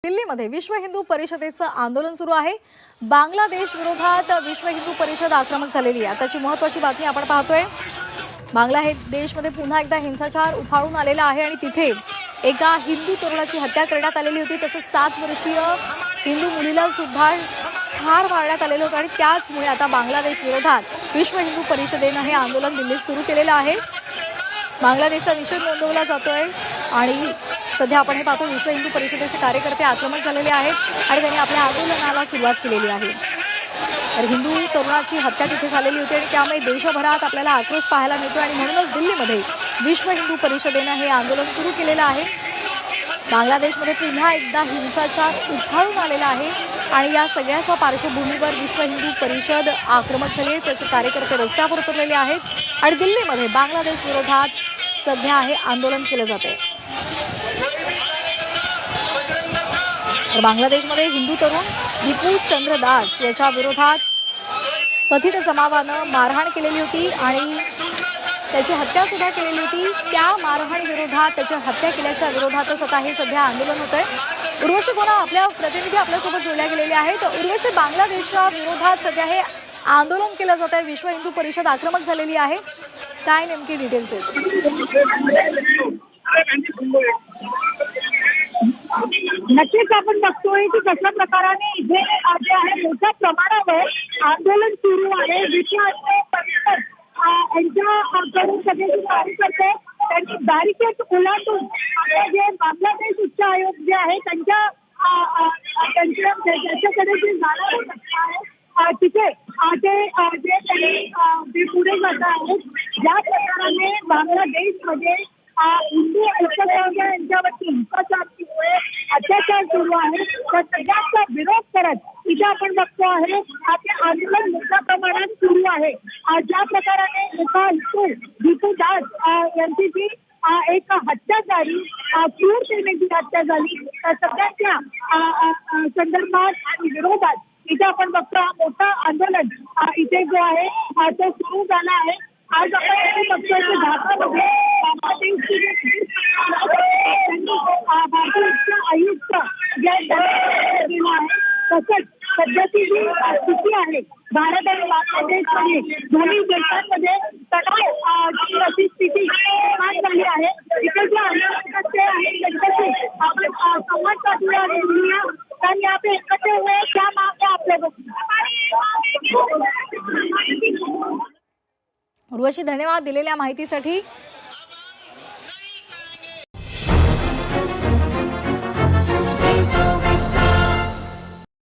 दिल्लीमध्ये विश्व हिंदू परिषदेचं आंदोलन सुरू आहे। बांगलादेश विरोधात विश्व हिंदू परिषद आक्रमक झालेली आहे। आताची महत्त्वाची बातमी आपण पाहतोय। बांगलादेशमध्ये पुन्हा एकदा हिंसाचार उफाळून आलेला आहे आणि तिथे एका हिंदू तरुणाची हत्या करण्यात आलेली होती। तसंच 7 वर्षीय हिंदू मुलीला सुद्धा ठार मारण्यात आलेलं होतं आणि त्याचमुळे आता बांगलादेश विरोधात विश्व हिंदू परिषदेने हे आंदोलन दिल्लीत सुरू केलेलं आहे। बांगलादेशचा निषेध नोंदवला जातोय आणि सध्या आपण हे पाहतो विश्व हिंदू परिषदेचे कार्यकर्ते आक्रमक झालेले आहेत आणि त्यांनी आपल्या आंदोलनाला सुरुवात केलेली आहे। तर हिंदू तरुणाची हत्या तिथे झालेली होती आणि त्यामुळे देशभरात आपल्याला आक्रोश पाहायला मिळतो आणि म्हणूनच दिल्लीमध्ये विश्व हिंदू परिषदेने हे आंदोलन सुरू केलेलं आहे। बांगलादेशमध्ये पुन्हा एकदा हिंसाचार उफाळून आलेला आहे आणि या सगळ्याच्या पार्श्वभूमीवर विश्व हिंदू परिषद आक्रमक झाली आहे। त्याचे कार्यकर्ते रस्त्यावर उतरलेले आहेत आणि दिल्लीमध्ये बांगलादेश विरोधात सध्या हे आंदोलन केलं जाते। तर बांगलादेशमध्ये हिंदू तरुण दीपू चंद्र दास याच्या विरोधात कथित जमावानं मारहाण केलेली होती आणि त्याची हत्या सुद्धा केलेली होती। त्या मारहाण विरोधात त्याच्या हत्या केल्याच्या विरोधातच आता हे सध्या आंदोलन होतंय। उर्वशी कोणा आपल्या प्रतिनिधी आपल्यासोबत जोडल्या गेलेले आहेत। उर्वशी, बांगलादेशच्या विरोधात सध्या हे आंदोलन केलं जात आहे, विश्व हिंदू परिषद आक्रमक झालेली आहे, काय नेमकी डिटेल्स आहेत? नक्कीच आपण बघतोय की कशा प्रकाराने इथे जे आहे मोठ्या प्रमाणावर आंदोलन सुरू आहे। विश्व हिंदू परिषद यांच्याकडून सगळे जे कार्यकर्ते त्यांनी बॅरिकेड ओलांडून जे बांगलादेश उच्च आयोग जे आहे त्यांच्याकडे जे जाणारे आहे तिथे ते त्यांनी पुढे जात आहेत। ज्या प्रकाराने बांगलादेशमध्ये हिंदू अल्पसंख्याक यांच्यावरती हिंसाचारामुळे अत्याचार सुरू आहे, तर सगळ्यांचा विरोध करत इथे आपण बघतो आहे ते आंदोलन मोठ्या प्रमाणात सुरू आहे। ज्या प्रकाराने एका हिंदू दीपू दास यांची जी एक हत्या झाली, क्रूरतेने जी हत्या झाली, तर सगळ्यांच्या संदर्भात आणि विरोधात इथे आपण बघतो मोठं आंदोलन इथे जो आहे तो सुरू झाला आहे। आज आपण बघतोय की ढाकामध्ये भारतीय उच्च आयुक्त तसंच सध्याची जी स्थिती आहे भारत आणि बांगलादेशमध्ये दोन्ही देशांमध्ये तणाव अशी स्थिती निर्माण झाली आहे। इथे जे आंदोलनकर्ते आहेत त्यांच्याशी आपण संवाद साधूया आणि बोलूया। कारण यहाँ पे इकट्ठे हुए क्या मांग है आप लोगों की? उर्वशी, धन्यवाद दिलेल्या माहितीसाठी।